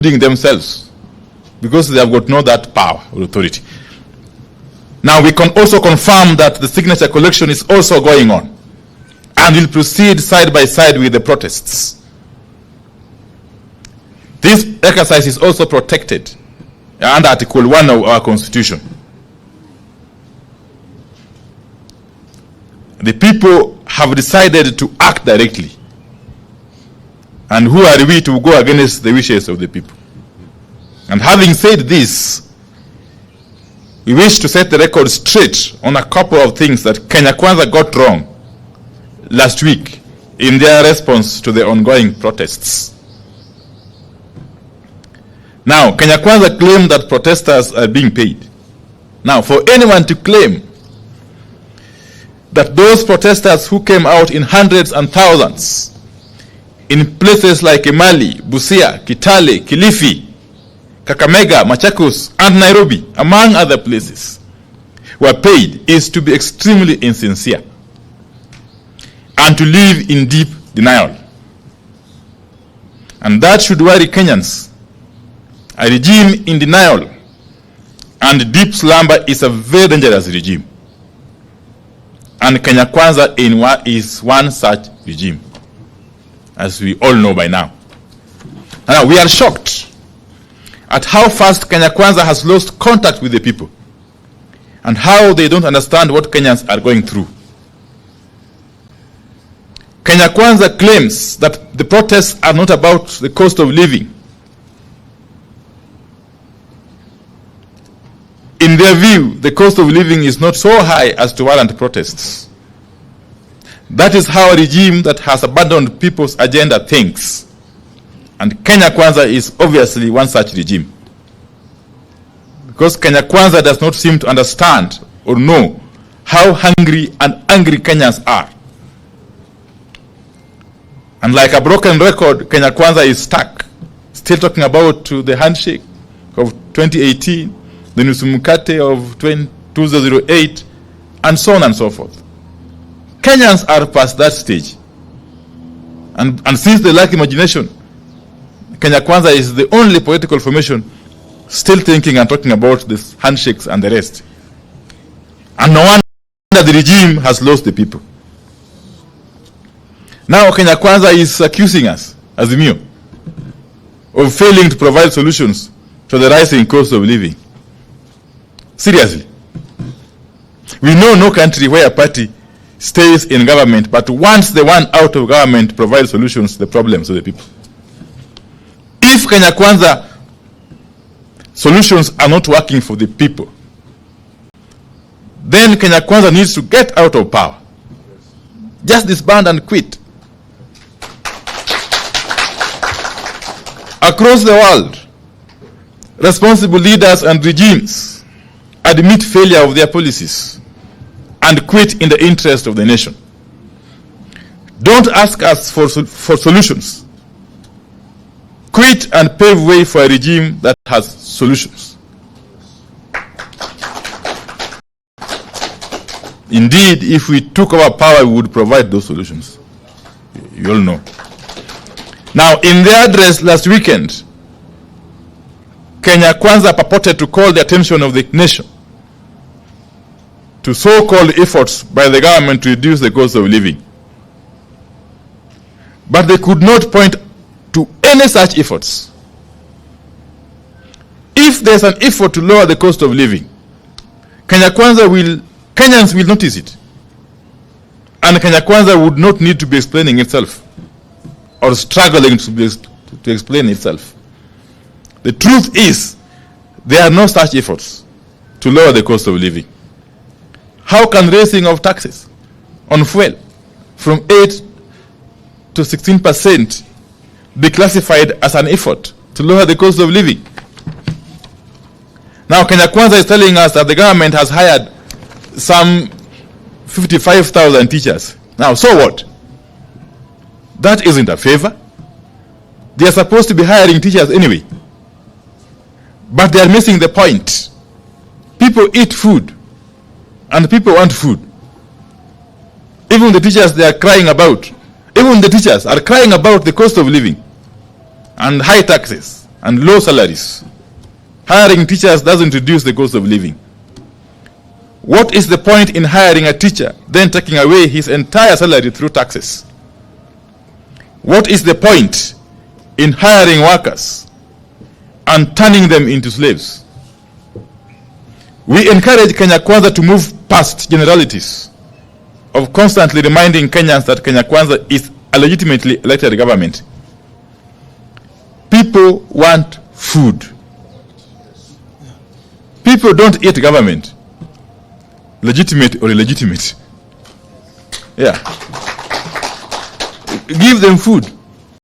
themselves, because they have got no that power or authority. Now we can also confirm that the signature collection is also going on and will proceed side by side with the protests. This exercise is also protected under Article 1 of our Constitution. The people have decided to act directly. And who are we to go against the wishes of the people? And having said this, we wish to set the record straight on a couple of things that Kenya Kwanza got wrong last week in their response to the ongoing protests. Now, Kenya Kwanza claimed that protesters are being paid. Now, for anyone to claim that those protesters who came out in hundreds and thousands in places like Emali, Busia, Kitale, Kilifi, Kakamega, Machakos, and Nairobi, among other places, were paid is to be extremely insincere and to live in deep denial. And that should worry Kenyans. A regime in denial and deep slumber is a very dangerous regime. And Kenya Kwanza is one such regime, as we all know by now. Now, we are shocked at how fast Kenya Kwanza has lost contact with the people and how they don't understand what Kenyans are going through. Kenya Kwanza claims that the protests are not about the cost of living. In their view, the cost of living is not so high as to warrant protests. That is how a regime that has abandoned people's agenda thinks. And Kenya Kwanza is obviously one such regime. Because Kenya Kwanza does not seem to understand or know how hungry and angry Kenyans are. And like a broken record, Kenya Kwanza is stuck, still talking about the handshake of 2018, the Nusumukate of 2008, and so on and so forth. Kenyans are past that stage. And since they lack imagination, Kenya Kwanza is the only political formation still thinking and talking about these handshakes and the rest. And no wonder the regime has lost the people. Now Kenya Kwanza is accusing us, Azimio, of failing to provide solutions to the rising cost of living. Seriously. We know no country where a party stays in government, but once the one out of government provides solutions to the problems of the people. If Kenya Kwanza solutions are not working for the people, then Kenya Kwanza needs to get out of power. Just disband and quit. Across the world, responsible leaders and regimes admit failure of their policies and quit in the interest of the nation. Don't ask us for solutions. Quit and pave way for a regime that has solutions. Indeed, if we took our power, we would provide those solutions. You all know. Now, in their address last weekend, Kenya Kwanza purported to call the attention of the nation to so-called efforts by the government to reduce the cost of living. But they could not point to any such efforts. If there's an effort to lower the cost of living, Kenyans will notice it. And Kenya Kwanza would not need to be explaining itself or struggling to explain itself. The truth is, there are no such efforts to lower the cost of living. How can raising of taxes on fuel from 8 to 16% be classified as an effort to lower the cost of living? Now, Kenya Kwanza is telling us that the government has hired some 55,000 teachers. Now, so what? That isn't a favor. They are supposed to be hiring teachers anyway. But they are missing the point. People eat food, and people want food. Even the teachers they are crying about, even the teachers are crying about the cost of living and high taxes and low salaries. Hiring teachers doesn't reduce the cost of living. What is the point in hiring a teacher, then taking away his entire salary through taxes? What is the point in hiring workers and turning them into slaves? We encourage Kenya Kwanza to move past generalities of constantly reminding Kenyans that Kenya Kwanza is a legitimately elected government. People want food. People don't eat government, legitimate or illegitimate. Yeah. Give them food.